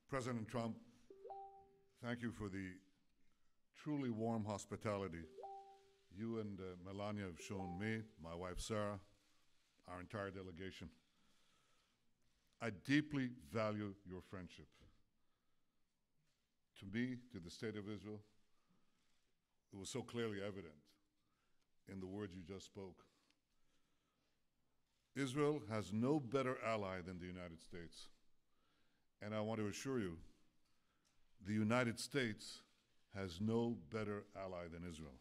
President Trump, thank you for the truly warm hospitality you and Melania have shown me, my wife Sarah, our entire delegation. I deeply value your friendship. To me, to the State of Israel, it was so clearly evident in the words you just spoke. Israel has no better ally than the United States. And I want to assure you, the United States has no better ally than Israel.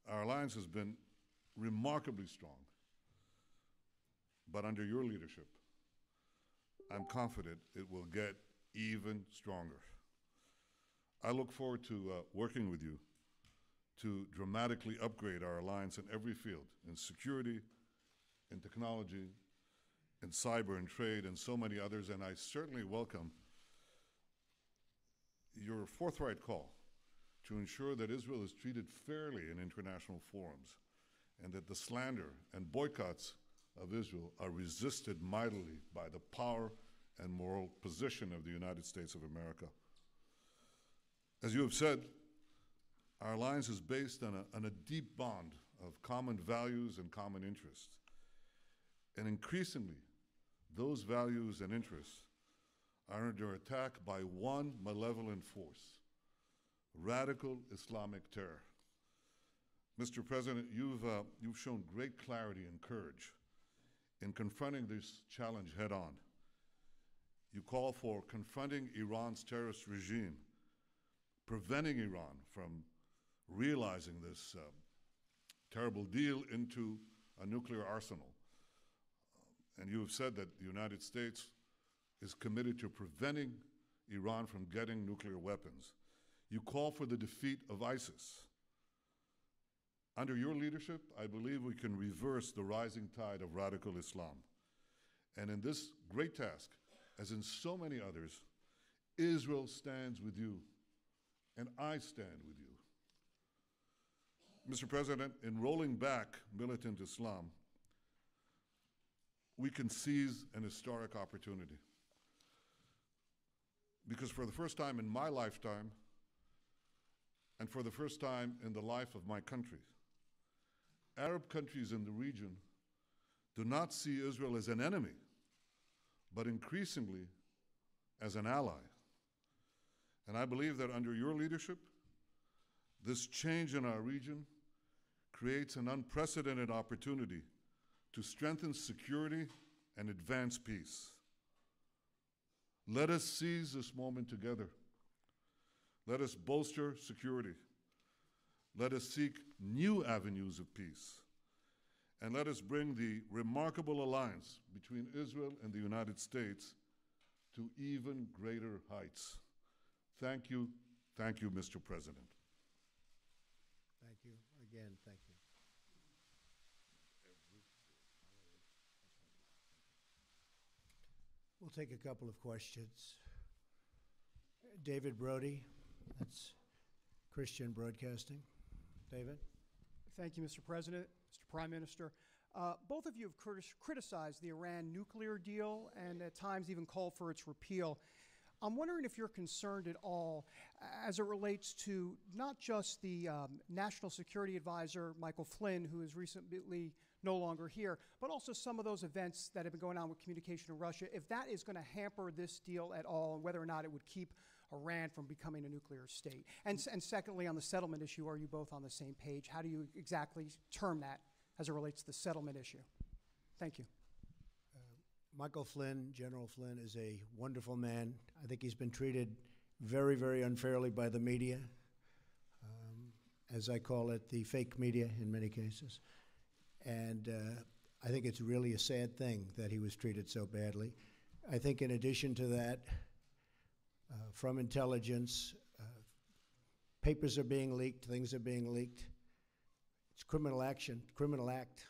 Our alliance has been remarkably strong, but under your leadership, I'm confident it will get even stronger. I look forward to working with you to dramatically upgrade our alliance in every field, in security, in technology, in cyber and trade, and so many others, and I certainly welcome your forthright call to ensure that Israel is treated fairly in international forums and that the slander and boycotts of Israel are resisted mightily by the power and moral position of the United States of America. As you have said, our alliance is based on a deep bond of common values and common interests. And increasingly, those values and interests are under attack by one malevolent force: radical Islamic terror. Mr. President, you've shown great clarity and courage in confronting this challenge head on. You call for confronting Iran's terrorist regime, preventing Iran from realizing this terrible deal into a nuclear arsenal. And you have said that the United States is committed to preventing Iran from getting nuclear weapons. You call for the defeat of ISIS. Under your leadership, I believe we can reverse the rising tide of radical Islam. And in this great task, as in so many others, Israel stands with you, and I stand with you. Mr. President, in rolling back militant Islam, we can seize an historic opportunity. Because for the first time in my lifetime, and for the first time in the life of my country, Arab countries in the region do not see Israel as an enemy, but increasingly as an ally. And I believe that under your leadership, this change in our region creates an unprecedented opportunity to strengthen security and advance peace. Let us seize this moment together. Let us bolster security. Let us seek new avenues of peace. And let us bring the remarkable alliance between Israel and the United States to even greater heights. Thank you, Mr. President. Thank you. Again, thank you. We'll take a couple of questions. David Brody, that's Christian Broadcasting. David? Thank you, Mr. President, Mr. Prime Minister. Both of you have criticized the Iran nuclear deal and at times even called for its repeal. I'm wondering if you're concerned at all as it relates to not just the National Security Advisor, Michael Flynn, who is recently no longer here, but also some of those events that have been going on with communication in Russia, if that is going to hamper this deal at all and whether or not it would keep Iran from becoming a nuclear state. And secondly, on the settlement issue, are you both on the same page? How do you exactly term that as it relates to the settlement issue? Thank you. Michael Flynn, General Flynn, is a wonderful man. I think he's been treated very, very unfairly by the media, as I call it, the fake media in many cases. And I think it's really a sad thing that he was treated so badly. I think in addition to that, from intelligence, papers are being leaked, things are being leaked. It's criminal action, criminal act.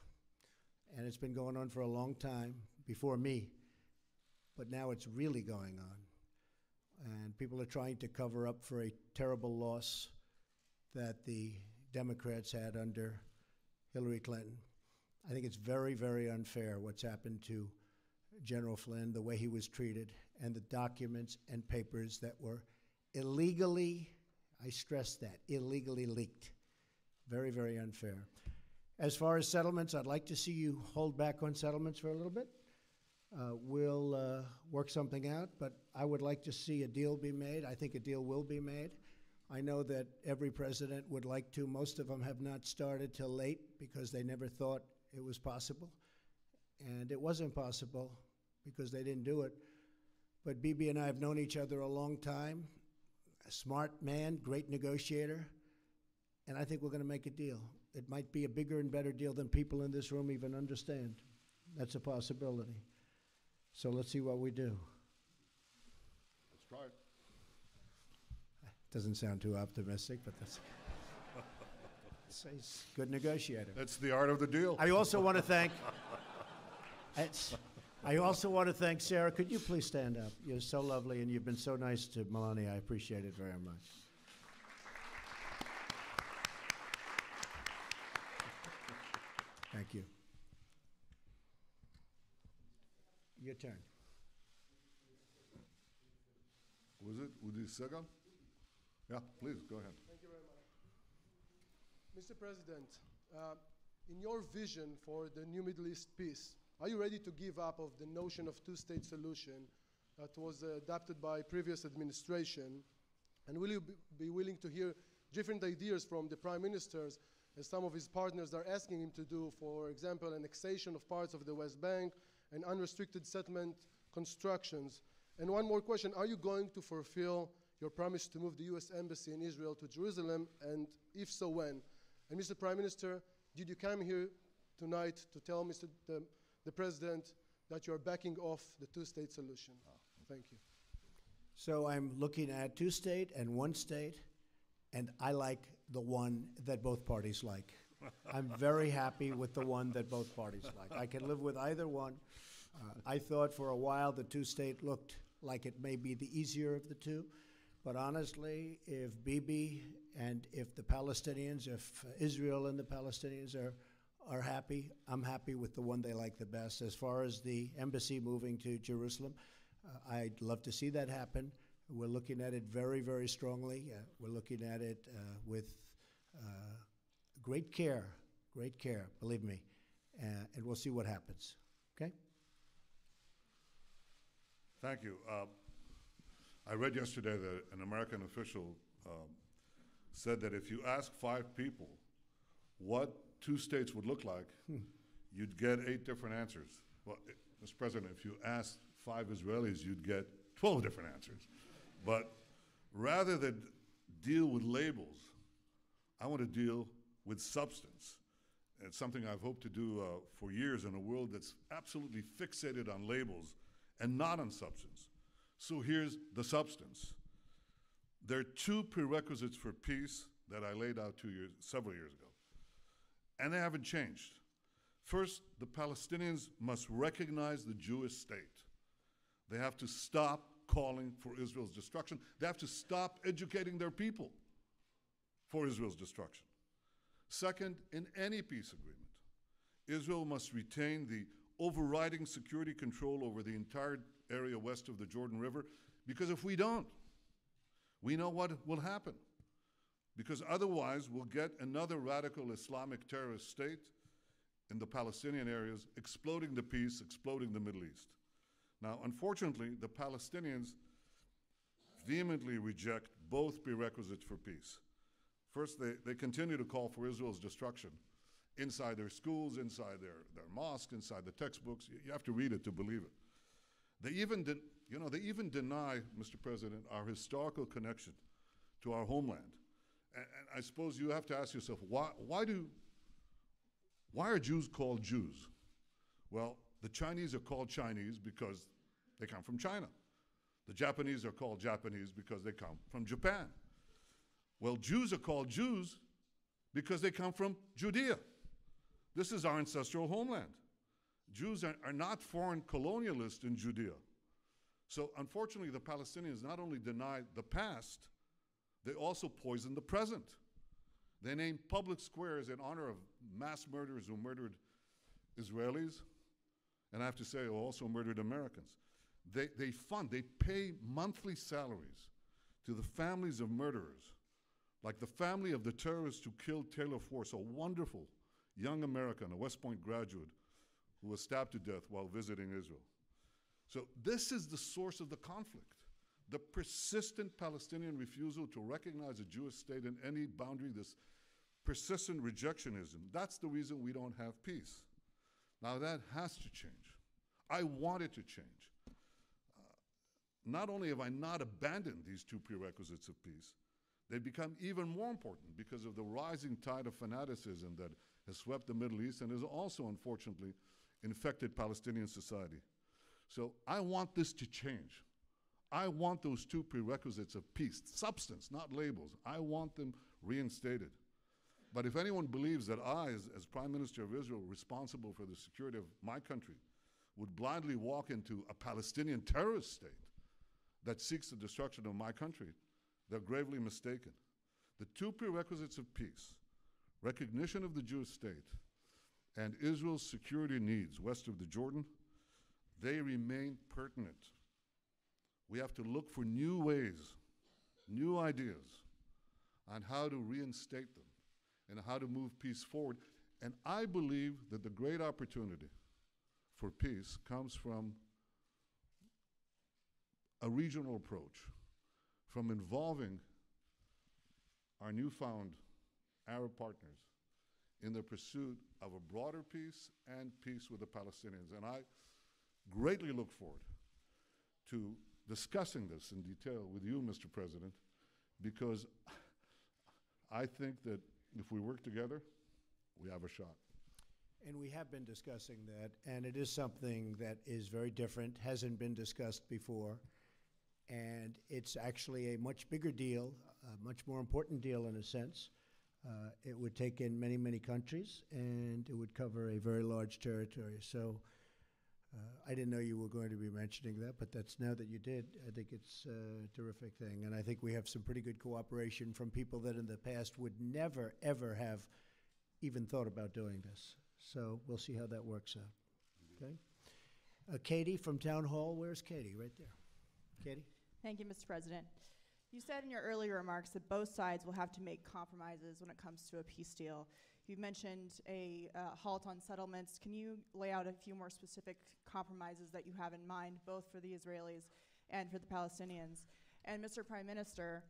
And it's been going on for a long time, before me, but now it's really going on. And people are trying to cover up for a terrible loss that the Democrats had under Hillary Clinton. I think it's very, very unfair what's happened to General Flynn, the way he was treated, and the documents and papers that were illegally, I stress that, illegally leaked. Very, very unfair. As far as settlements, I'd like to see you hold back on settlements for a little bit. We'll work something out, but I would like to see a deal be made. I think a deal will be made. I know that every president would like to. Most of them have not started till late because they never thought it was possible. And it wasn't possible because they didn't do it. But Bibi and I have known each other a long time. A smart man, great negotiator, and I think we're going to make a deal. It might be a bigger and better deal than people in this room even understand. That's a possibility. So let's see what we do. Let's try it. Doesn't sound too optimistic, but that's he's a good negotiator. That's the art of the deal. I also want to thank Sarah. Could you please stand up? You're so lovely, and you've been so nice to Melania. I appreciate it very much. Thank you. Your turn. Was it Udi Segal? Yeah, please, go ahead. Thank you very much. Mr. President, in your vision for the new Middle East peace, are you ready to give up of the notion of two-state solution that was adopted by previous administration? And will you be willing to hear different ideas from the prime ministers, as some of his partners are asking him to do, for example, annexation of parts of the West Bank and unrestricted settlement constructions? And one more question, are you going to fulfill your promise to move the U.S. Embassy in Israel to Jerusalem, and if so, when? And Mr. Prime Minister, did you come here tonight to tell the President that you are backing off the two-state solution? Thank you. So I'm looking at two-state and one-state, and I like the one that both parties like. I'm very happy with the one that both parties like. I can live with either one. I thought for a while the two-state looked like it may be the easier of the two, but honestly, if Bibi and if the Palestinians, if Israel and the Palestinians are happy, I'm happy with the one they like the best. As far as the embassy moving to Jerusalem, I'd love to see that happen. We're looking at it very, very strongly. We're looking at it with great care, believe me, and we'll see what happens, okay? Thank you. I read yesterday that an American official said that if you ask 5 people what 2 states would look like, you'd get 8 different answers. Well, Mr. President, if you asked 5 Israelis, you'd get 12 different answers. But rather than deal with labels, I want to deal with substance. It's something I've hoped to do for years in a world that's absolutely fixated on labels and not on substance. So here's the substance. There are 2 prerequisites for peace that I laid out several years ago, and they haven't changed. First, the Palestinians must recognize the Jewish state. They have to stop calling for Israel's destruction. They have to stop educating their people for Israel's destruction. Second, in any peace agreement, Israel must retain the overriding security control over the entire area west of the Jordan River, because if we don't, we know what will happen. Because otherwise, we'll get another radical Islamic terrorist state in the Palestinian areas, exploding the peace, exploding the Middle East. Now, unfortunately, the Palestinians vehemently reject both prerequisites for peace. First, they continue to call for Israel's destruction inside their schools, inside their mosques, inside the textbooks. You have to read it to believe it. They even deny, Mr. President, our historical connection to our homeland. And I suppose you have to ask yourself, why are Jews called Jews? Well, the Chinese are called Chinese because they come from China. The Japanese are called Japanese because they come from Japan. Well, Jews are called Jews because they come from Judea. This is our ancestral homeland. Jews are not foreign colonialists in Judea. So unfortunately, the Palestinians not only deny the past, they also poison the present. They name public squares in honor of mass murderers who murdered Israelis, and I have to say also murdered Americans. They pay monthly salaries to the families of murderers, like the family of the terrorist who killed Taylor Force, a wonderful young American, a West Point graduate, who was stabbed to death while visiting Israel. So this is the source of the conflict. The persistent Palestinian refusal to recognize a Jewish state in any boundary, this persistent rejectionism, that's the reason we don't have peace. Now that has to change. I want it to change. Not only have I not abandoned these two prerequisites of peace, they become even more important because of the rising tide of fanaticism that has swept the Middle East and has also, unfortunately, infected Palestinian society. So I want this to change. I want those two prerequisites of peace, substance, not labels. I want them reinstated. But if anyone believes that I, as Prime Minister of Israel, responsible for the security of my country, would blindly walk into a Palestinian terrorist state that seeks the destruction of my country, they're gravely mistaken. The two prerequisites of peace, recognition of the Jewish state, and Israel's security needs west of the Jordan, they remain pertinent. We have to look for new ways, new ideas on how to reinstate them and how to move peace forward. And I believe that the great opportunity for peace comes from a regional approach, from involving our newfound Arab partners in the pursuit of a broader peace and peace with the Palestinians. And I greatly look forward to discussing this in detail with you, Mr. President, because I think that if we work together, we have a shot. And we have been discussing that, and it is something that is very different, hasn't been discussed before, and it's actually a much bigger deal, a much more important deal in a sense. It would take in many, many countries, and it would cover a very large territory. So I didn't know you were going to be mentioning that, but that's now that you did, I think it's a terrific thing. And I think we have some pretty good cooperation from people that in the past would never, ever have even thought about doing this. So we'll see how that works out. Okay. Katie from Town Hall. Where's Katie? Right there. Katie? Thank you, Mr. President. You said in your earlier remarks that both sides will have to make compromises when it comes to a peace deal. You mentioned a halt on settlements. Can you lay out a few more specific compromises that you have in mind, both for the Israelis and for the Palestinians? And Mr. Prime Minister,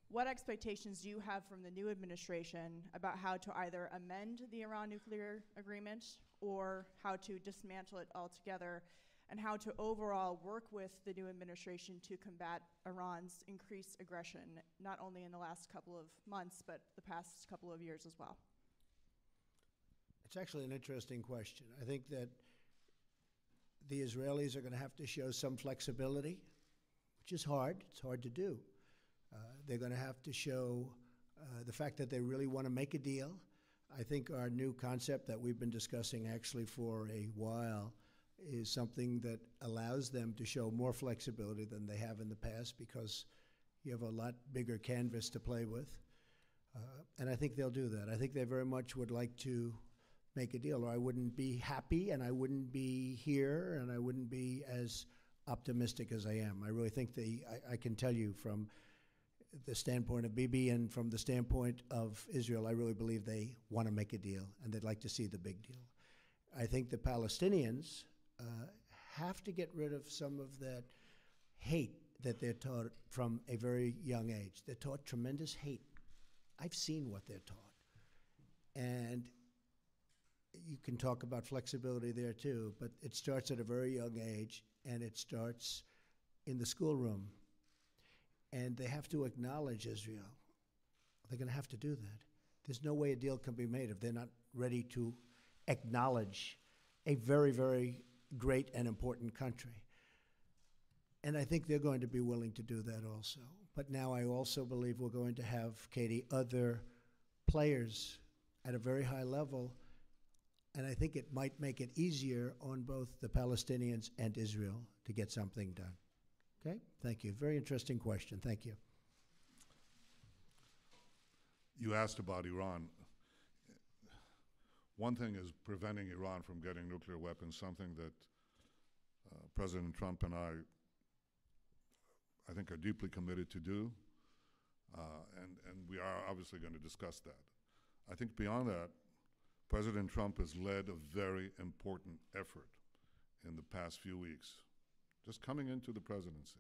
what expectations do you have from the new administration about how to either amend the Iran nuclear agreement or how to dismantle it altogether, and how to overall work with the new administration to combat Iran's increased aggression, not only in the last couple of months, but the past couple of years as well? It's actually an interesting question. I think that the Israelis are going to have to show some flexibility, which is hard. It's hard to do. They're going to have to show the fact that they really want to make a deal. I think our new concept that we've been discussing actually for a while is something that allows them to show more flexibility than they have in the past, because you have a lot bigger canvas to play with. And I think they'll do that. I think they very much would like to make a deal, or I wouldn't be happy, and I wouldn't be here, and I wouldn't be as optimistic as I am. I really think I can tell you from the standpoint of Bibi and from the standpoint of Israel, I really believe they want to make a deal, and they'd like to see the big deal. I think the Palestinians have to get rid of some of that hate that they're taught from a very young age. They're taught tremendous hate. I've seen what they're taught. And you can talk about flexibility there too, but it starts at a very young age, and it starts in the schoolroom. And they have to acknowledge Israel. They're going to have to do that. There's no way a deal can be made if they're not ready to acknowledge a very, very great and important country. And I think they're going to be willing to do that also. But now I also believe we're going to have, Katie, other players at a very high level, and I think it might make it easier on both the Palestinians and Israel to get something done. Okay? Thank you. Very interesting question. Thank you. You asked about Iran. One thing is preventing Iran from getting nuclear weapons, something that President Trump and I think, are deeply committed to do, and we are obviously going to discuss that. I think beyond that, President Trump has led a very important effort in the past few weeks, just coming into the presidency.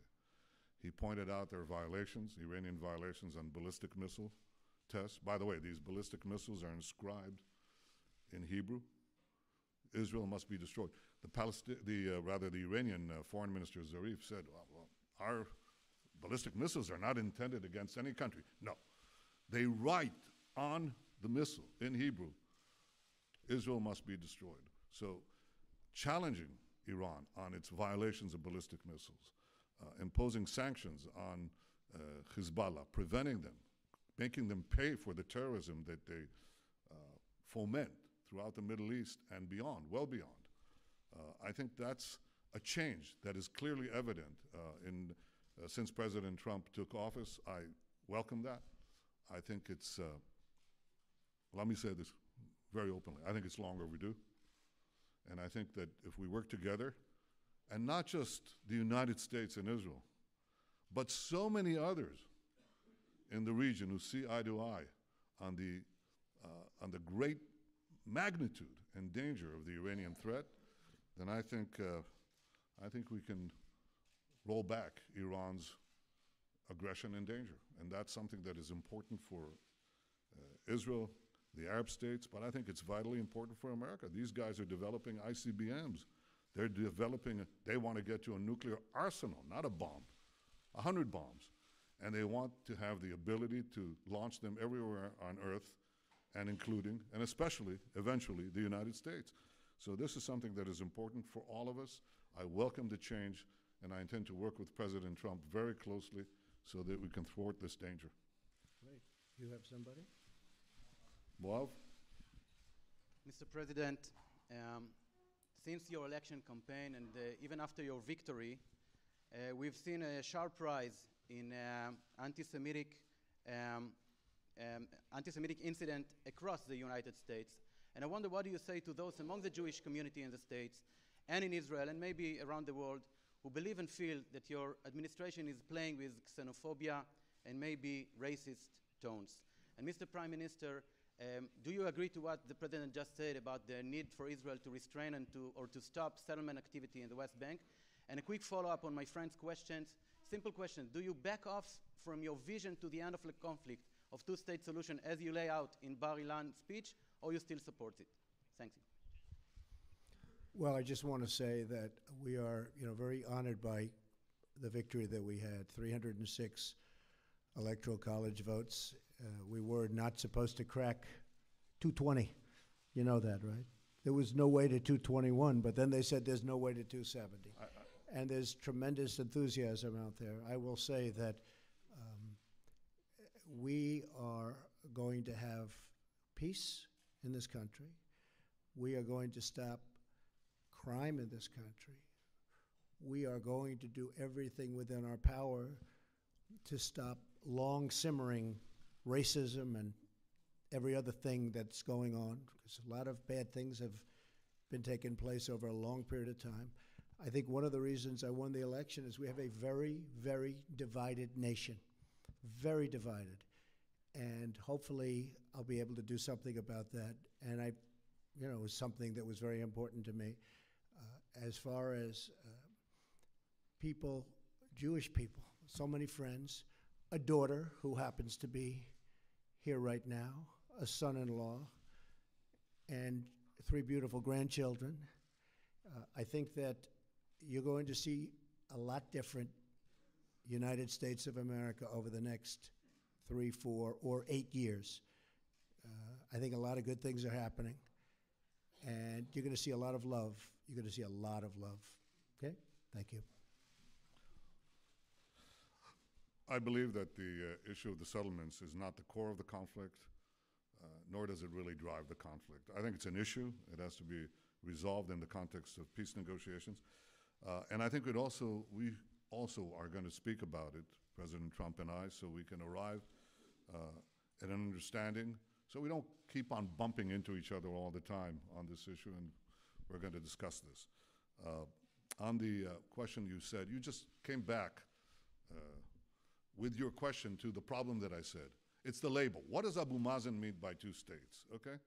He pointed out there are violations, Iranian violations on ballistic missile tests. By the way, these ballistic missiles are inscribed in Hebrew. Israel must be destroyed. The Iranian Foreign Minister Zarif said, well, our ballistic missiles are not intended against any country. No. They write on the missile in Hebrew, Israel must be destroyed. So challenging Iran on its violations of ballistic missiles, imposing sanctions on Hezbollah, preventing them, making them pay for the terrorism that they foment throughout the Middle East and beyond, well beyond. I think that's a change that is clearly evident since President Trump took office. I welcome that. I think it's, let me say this very openly, I think it's long overdue. And I think that if we work together, and not just the United States and Israel, but so many others in the region who see eye to eye on the great magnitude and danger of the Iranian threat, then I think we can roll back Iran's aggression and danger. And that's something that is important for Israel, the Arab states, but I think it's vitally important for America. These guys are developing ICBMs. They're developing, they want to get to a nuclear arsenal, not a bomb, 100 bombs. And they want to have the ability to launch them everywhere on Earth, and including, and especially, eventually, the United States. So this is something that is important for all of us. I welcome the change, and I intend to work with President Trump very closely so that we can thwart this danger. Great. You have somebody? Boav? Mr. President, since your election campaign and even after your victory, we've seen a sharp rise in anti-Semitic incident across the United States. And I wonder, what do you say to those among the Jewish community in the States and in Israel and maybe around the world who believe and feel that your administration is playing with xenophobia and maybe racist tones? And Mr. Prime Minister, do you agree to what the President just said about the need for Israel to restrain and to stop settlement activity in the West Bank? And a quick follow-up on my friend's questions. Simple question. Do you back off from your vision to the end of the conflict of two-state solution as you lay out in Bar Ilan speech, or you still support it? Thank you. Well, I just want to say that we are, very honored by the victory that we had, 306 electoral college votes. We were not supposed to crack 220. You know that, right? There was no way to 221, but then they said there's no way to 270. And there's tremendous enthusiasm out there. I will say that we are going to have peace in this country. We are going to stop crime in this country. We are going to do everything within our power to stop long simmering racism and every other thing that's going on, because a lot of bad things have been taking place over a long period of time. I think one of the reasons I won the election is we have a very, very divided nation, very divided. And hopefully I'll be able to do something about that. And it was something that was very important to me. As far as people, Jewish people, so many friends, a daughter who happens to be here right now, a son-in-law, and 3 beautiful grandchildren. I think that you're going to see a lot different United States of America over the next 3, 4, or 8 years. I think a lot of good things are happening, and you're going to see a lot of love. You're going to see a lot of love. Okay? Thank you. I believe that the issue of the settlements is not the core of the conflict, nor does it really drive the conflict. I think it's an issue. It has to be resolved in the context of peace negotiations. And I think we also are going to speak about it, President Trump and I, so we can arrive at an understanding, so we don't keep on bumping into each other all the time on this issue, and we're going to discuss this. on the question you said, you just came back with your question to the problem that I said. It's the label. What does Abu Mazen mean by two states, okay?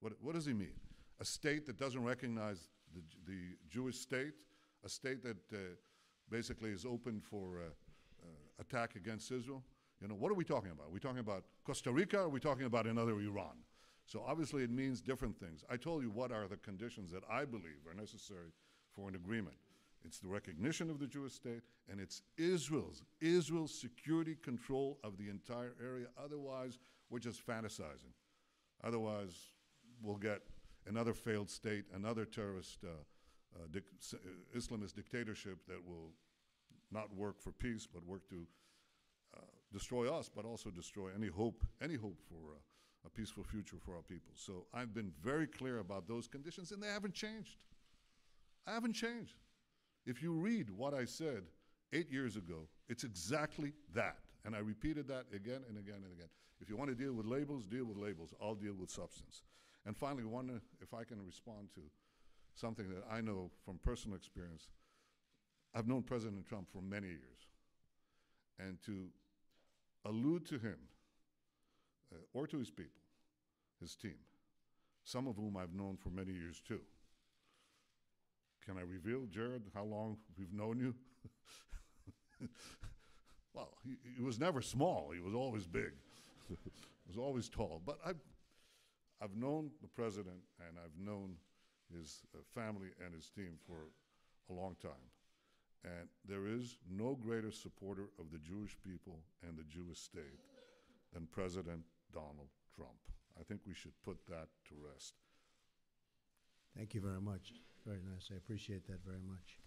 What does he mean? A state that doesn't recognize the Jewish state, a state that basically is open for attack against Israel? You know, what are we talking about? Are we talking about Costa Rica, or are we talking about another Iran? So obviously it means different things. I told you what are the conditions that I believe are necessary for an agreement. It's the recognition of the Jewish state, and it's Israel's security control of the entire area. Otherwise, we're just fantasizing. Otherwise, we'll get another failed state, another terrorist Islamist dictatorship that will not work for peace, but work to destroy us, but also destroy any hope for a peaceful future for our people. So I've been very clear about those conditions, and they haven't changed. I haven't changed. If you read what I said 8 years ago, it's exactly that. And I repeated that again and again and again. If you want to deal with labels, deal with labels. I'll deal with substance. And finally, if I can respond to something that I know from personal experience. I've known President Trump for many years. And to allude to him, or to his people, his team, some of whom I've known for many years too. Can I reveal, Jared, how long we've known you? Well, he was never small. He was always big. He was always tall. But I've known the president, and I've known his family and his team for a long time. And there is no greater supporter of the Jewish people and the Jewish state than President Donald Trump. I think we should put that to rest. Thank you very much. Very nice. I appreciate that very much.